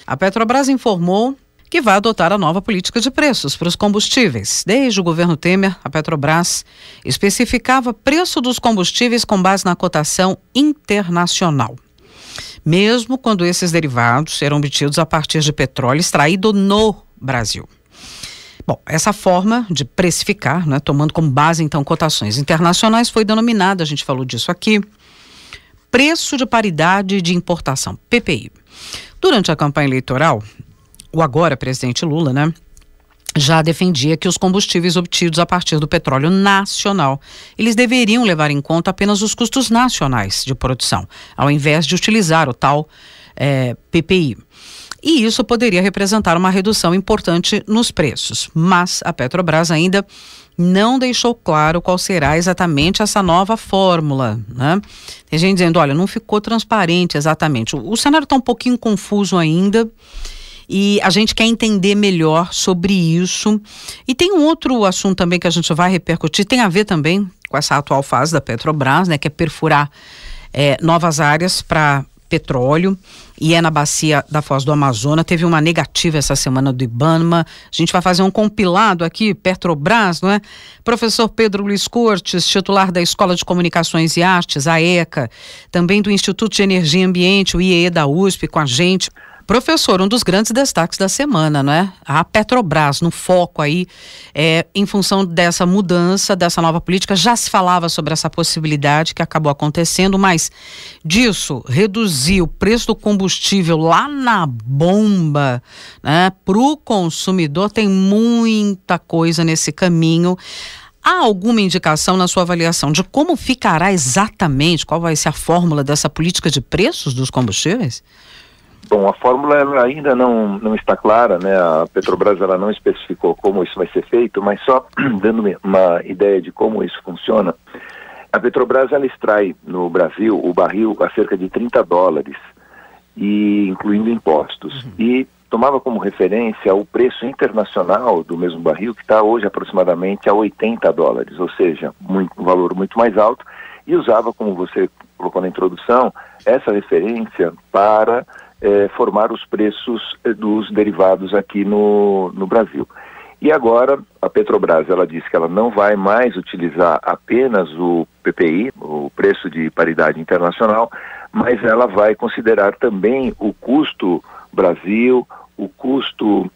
A Petrobras informou que vai adotar a nova política de preços para os combustíveis. Desde o governo Temer, a Petrobras especificava preço dos combustíveis com base na cotação internacional, mesmo quando esses derivados eram obtidos a partir de petróleo extraído no Brasil. Bom, essa forma de precificar, tomando como base então cotações internacionais, foi denominada, a gente falou disso aqui, preço de paridade de importação, PPI. Durante a campanha eleitoral, o agora presidente Lula, já defendia que os combustíveis obtidos a partir do petróleo nacional, eles deveriam levar em conta apenas os custos nacionais de produção, ao invés de utilizar o tal PPI. E isso poderia representar uma redução importante nos preços. Mas a Petrobras ainda não deixou claro qual será exatamente essa nova fórmula, Tem gente dizendo, olha, não ficou transparente exatamente. O cenário está um pouquinho confuso ainda e a gente quer entender melhor sobre isso. E tem um outro assunto também que a gente vai repercutir, tem a ver também com essa atual fase da Petrobras, que é perfurar novas áreas para petróleo, e é na bacia da Foz do Amazonas. Teve uma negativa essa semana do IBAMA. A gente vai fazer um compilado aqui, Petrobras, não é? Professor Pedro Luiz Cortes, titular da Escola de Comunicações e Artes, a ECA, também do Instituto de Energia e Ambiente, o IEE da USP, com a gente. Professor, um dos grandes destaques da semana, não é? A Petrobras no foco aí, em função dessa mudança, dessa nova política. Já se falava sobre essa possibilidade que acabou acontecendo, mas disso, reduzir o preço do combustível lá na bomba, para o consumidor, tem muita coisa nesse caminho. Há alguma indicação na sua avaliação de como ficará exatamente, qual vai ser a fórmula dessa política de preços dos combustíveis? Bom, a fórmula ela ainda não está clara, A Petrobras ela não especificou como isso vai ser feito, mas só dando uma ideia de como isso funciona, a Petrobras ela extrai no Brasil o barril a cerca de $30, e incluindo impostos, e tomava como referência o preço internacional do mesmo barril, que está hoje aproximadamente a $80, ou seja, um valor muito mais alto, e usava, como você colocou na introdução, essa referência para formar os preços dos derivados aqui no Brasil. E agora a Petrobras ela disse que ela não vai mais utilizar apenas o PPI, o preço de paridade internacional, mas ela vai considerar também o custo Brasil, o custo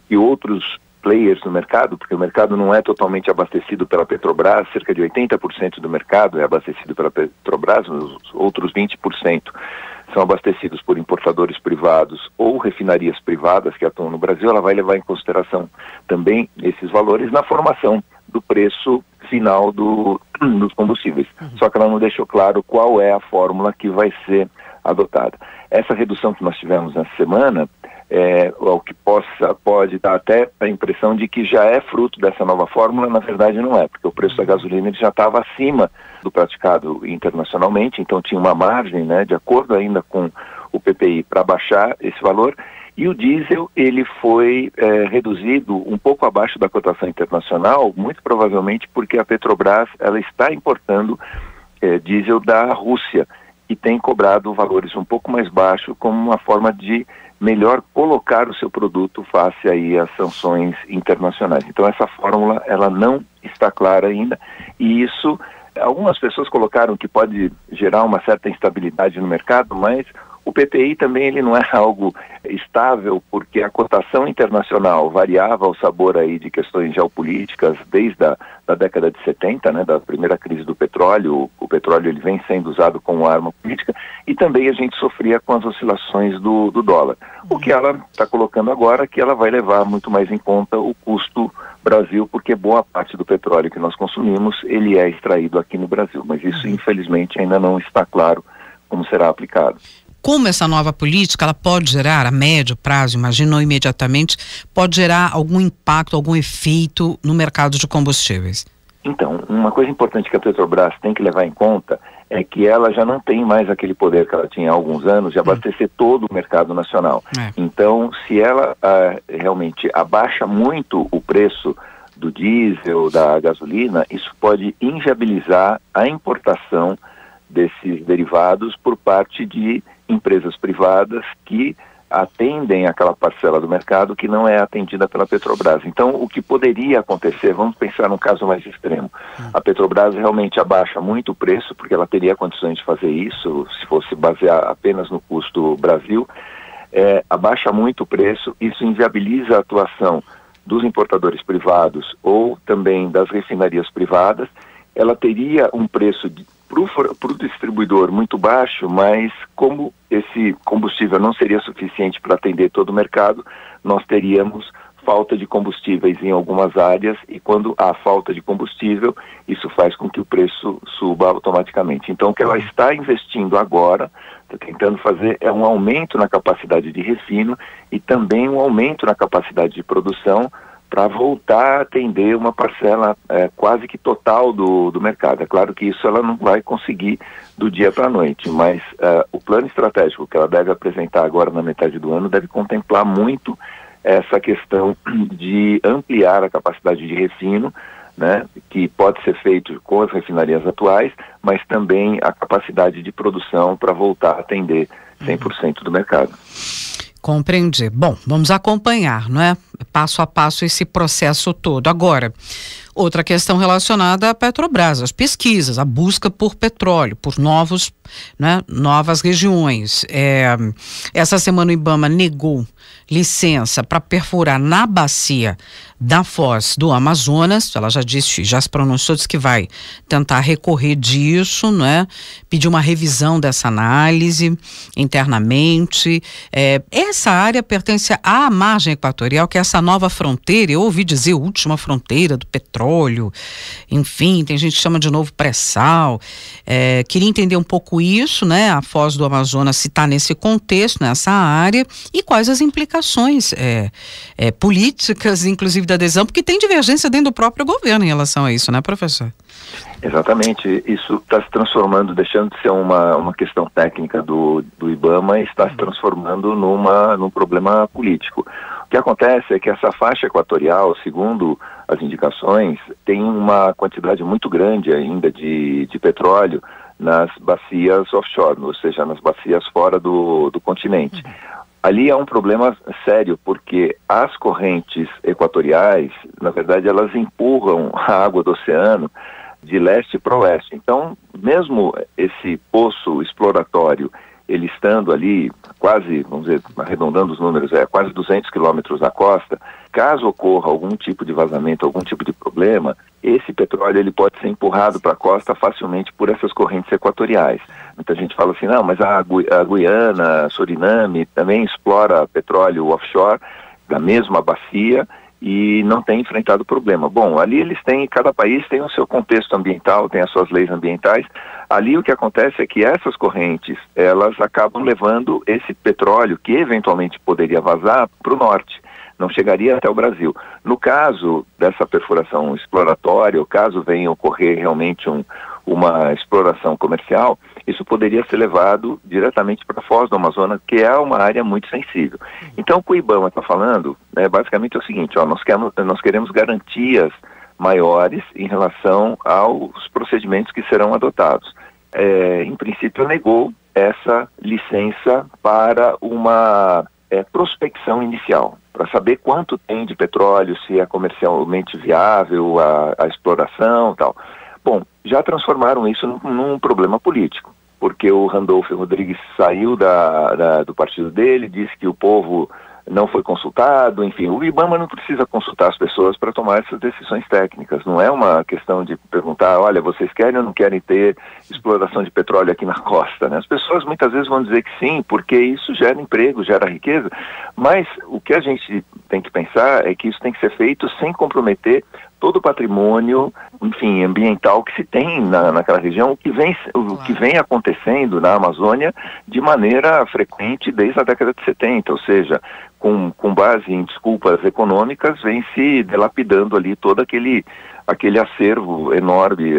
que outros players no mercado, porque o mercado não é totalmente abastecido pela Petrobras, cerca de 80% do mercado é abastecido pela Petrobras, os outros 20% são abastecidos por importadores privados ou refinarias privadas que atuam no Brasil. Ela vai levar em consideração também esses valores na formação do preço final dos combustíveis. Só que ela não deixou claro qual é a fórmula que vai ser adotada. Essa redução que nós tivemos nessa semana, o que pode dar até a impressão de que já é fruto dessa nova fórmula. Na verdade não é, porque o preço da gasolina ele já estava acima do praticado internacionalmente, então tinha uma margem, de acordo ainda com o PPI, para baixar esse valor, e o diesel ele foi reduzido um pouco abaixo da cotação internacional, muito provavelmente porque a Petrobras ela está importando diesel da Rússia, e tem cobrado valores um pouco mais baixos como uma forma de melhor colocar o seu produto face aí às sanções internacionais. Então essa fórmula ela não está clara ainda, e isso algumas pessoas colocaram que pode gerar uma certa instabilidade no mercado, mas o PPI também ele não é algo estável, porque a cotação internacional variava ao sabor aí de questões geopolíticas desde da década de 70, da primeira crise do petróleo. O petróleo ele vem sendo usado como arma política, e também a gente sofria com as oscilações do dólar. O que ela está colocando agora é que ela vai levar muito mais em conta o custo Brasil, porque boa parte do petróleo que nós consumimos ele é extraído aqui no Brasil, mas isso infelizmente ainda não está claro como será aplicado. Como essa nova política ela pode gerar a médio prazo, imagino imediatamente, pode gerar algum impacto, algum efeito no mercado de combustíveis? Então, uma coisa importante que a Petrobras tem que levar em conta é que ela já não tem mais aquele poder que ela tinha há alguns anos de abastecer todo o mercado nacional. Então, se ela realmente abaixa muito o preço do diesel, da gasolina, isso pode inviabilizar a importação desses derivados por parte de empresas privadas que atendem aquela parcela do mercado que não é atendida pela Petrobras. Então, o que poderia acontecer, vamos pensar num caso mais extremo, a Petrobras realmente abaixa muito o preço, porque ela teria condições de fazer isso, se fosse basear apenas no custo Brasil, abaixa muito o preço, isso inviabiliza a atuação dos importadores privados ou também das refinarias privadas. Ela teria um preço para o distribuidor muito baixo, mas como esse combustível não seria suficiente para atender todo o mercado, nós teríamos falta de combustíveis em algumas áreas, e quando há falta de combustível, isso faz com que o preço suba automaticamente. Então, o que ela está investindo agora, está tentando fazer, é um aumento na capacidade de refino e também um aumento na capacidade de produção para voltar a atender uma parcela quase que total do mercado. É claro que isso ela não vai conseguir do dia para a noite, mas o plano estratégico que ela deve apresentar agora na metade do ano deve contemplar muito essa questão de ampliar a capacidade de refino, né, que pode ser feito com as refinarias atuais, mas também a capacidade de produção para voltar a atender 100% do mercado. Compreendi. Bom, vamos acompanhar, não é? Passo a passo esse processo todo. Agora, outra questão relacionada à Petrobras, as pesquisas, a busca por petróleo, por novas regiões. Essa semana o IBAMA negou licença para perfurar na bacia da Foz do Amazonas. Ela já se pronunciou, disse que vai tentar recorrer disso, né? Pedir uma revisão dessa análise internamente. Essa área pertence à margem equatorial, que é essa nova fronteira, eu ouvi dizer última fronteira do petróleo, enfim, tem gente que chama de novo pré-sal. Queria entender um pouco isso, né? A Foz do Amazonas, se está nesse contexto, nessa área, e quais as implicações políticas, inclusive da adesão, porque tem divergência dentro do próprio governo em relação a isso, né, professor? Exatamente, isso está se transformando, deixando de ser uma questão técnica do IBAMA, e está se transformando num problema político. O que acontece é que essa faixa equatorial, segundo as indicações, tem uma quantidade muito grande ainda de petróleo nas bacias offshore, ou seja, nas bacias fora do continente. Ali é um problema sério, porque as correntes equatoriais, na verdade, elas empurram a água do oceano de leste para oeste. Então, mesmo esse poço exploratório, ele estando ali quase, vamos dizer, arredondando os números, quase 200 quilômetros da costa, caso ocorra algum tipo de vazamento, algum tipo de problema, esse petróleo ele pode ser empurrado para a costa facilmente por essas correntes equatoriais. Muita gente fala assim, não, mas a Guiana, Suriname também explora petróleo offshore da mesma bacia e não tem enfrentado problema. Bom, ali cada país tem o seu contexto ambiental, tem as suas leis ambientais. Ali o que acontece é que essas correntes, elas acabam levando esse petróleo que eventualmente poderia vazar para o norte, não chegaria até o Brasil. No caso dessa perfuração exploratória, ou caso venha ocorrer realmente uma exploração comercial, isso poderia ser levado diretamente para a Foz do Amazonas, que é uma área muito sensível. Então, o que o IBAMA está falando, basicamente é o seguinte, nós queremos garantias maiores em relação aos procedimentos que serão adotados. Em princípio, negou essa licença para uma prospecção inicial, para saber quanto tem de petróleo, se é comercialmente viável a exploração e tal. Bom, já transformaram isso num problema político, porque o Randolfo Rodrigues saiu do partido dele, disse que o povo não foi consultado, enfim, o IBAMA não precisa consultar as pessoas para tomar essas decisões técnicas, não é uma questão de perguntar, olha, vocês querem ou não querem ter exploração de petróleo aqui na costa, né? As pessoas muitas vezes vão dizer que sim, porque isso gera emprego, gera riqueza, mas o que a gente tem que pensar é que isso tem que ser feito sem comprometer todo o patrimônio, enfim, ambiental que se tem naquela região, o que vem acontecendo na Amazônia de maneira frequente desde a década de 70, ou seja, com base em desculpas econômicas, vem se dilapidando ali todo aquele acervo enorme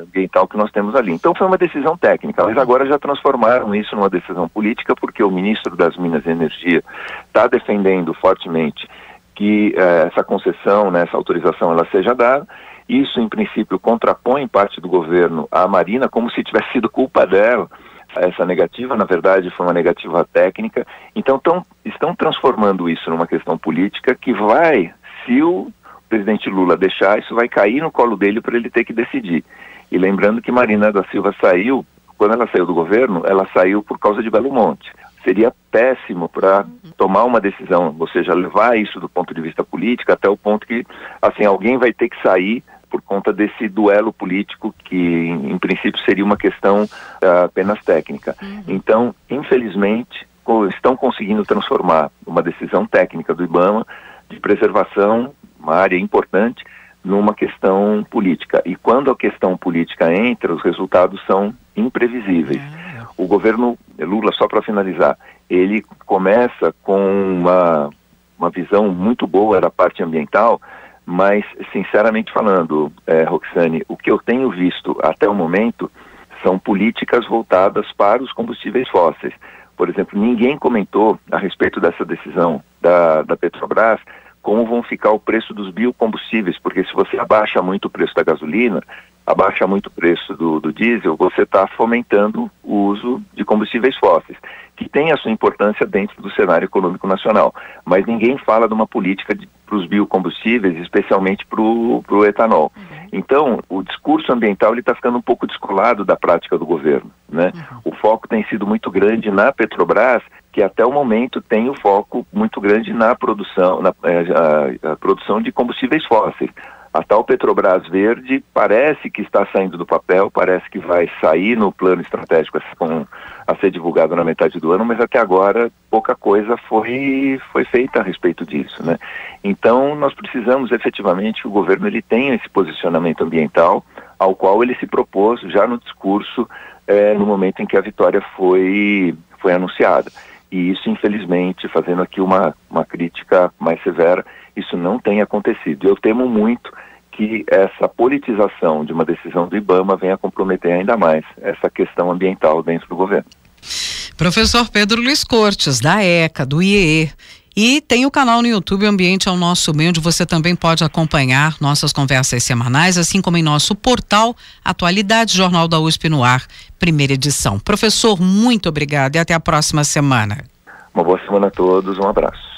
ambiental que nós temos ali. Então foi uma decisão técnica, mas agora já transformaram isso numa decisão política, porque o ministro das Minas e Energia está defendendo fortemente que essa concessão, essa autorização, ela seja dada. Isso, em princípio, contrapõe parte do governo à Marina, como se tivesse sido culpa dela Essa negativa, na verdade, foi uma negativa técnica. Então, estão transformando isso numa questão política que vai, se o presidente Lula deixar, isso vai cair no colo dele para ele ter que decidir. E lembrando que Marina da Silva saiu, quando ela saiu do governo, ela saiu por causa de Belo Monte. Seria péssimo para tomar uma decisão, ou seja, levar isso do ponto de vista político até o ponto que, assim, alguém vai ter que sair por conta desse duelo político que, em princípio, seria uma questão apenas técnica. Então, infelizmente, estão conseguindo transformar uma decisão técnica do IBAMA de preservação, uma área importante, numa questão política. E quando a questão política entra, os resultados são imprevisíveis. O governo Lula, só para finalizar, ele começa com uma visão muito boa da parte ambiental, mas, sinceramente falando, Roxane, o que eu tenho visto até o momento são políticas voltadas para os combustíveis fósseis. Por exemplo, ninguém comentou a respeito dessa decisão da Petrobras como vão ficar o preço dos biocombustíveis, porque se você abaixa muito o preço da gasolina, abaixa muito o preço do diesel, você está fomentando o uso de combustíveis fósseis, que tem a sua importância dentro do cenário econômico nacional. Mas ninguém fala de uma política para os biocombustíveis, especialmente para o etanol. Então, o discurso ambiental está ficando um pouco descolado da prática do governo, né? O foco tem sido muito grande na Petrobras, que até o momento tem o foco muito grande na produção, a produção de combustíveis fósseis. A tal Petrobras Verde parece que está saindo do papel, parece que vai sair no plano estratégico a ser divulgado na metade do ano, mas até agora pouca coisa foi feita a respeito disso, né? Então nós precisamos efetivamente que o governo ele tenha esse posicionamento ambiental ao qual ele se propôs já no discurso no momento em que a vitória foi anunciada. E isso, infelizmente, fazendo aqui uma crítica mais severa, isso não tem acontecido. Eu temo muito que essa politização de uma decisão do IBAMA venha comprometer ainda mais essa questão ambiental dentro do governo. Professor Pedro Luiz Cortes, da ECA, do IEE. E tem o canal no YouTube Ambiente é o Nosso Meio, onde você também pode acompanhar nossas conversas semanais, assim como em nosso portal Atualidades Jornal da USP no Ar, primeira edição. Professor, muito obrigado e até a próxima semana. Uma boa semana a todos, um abraço.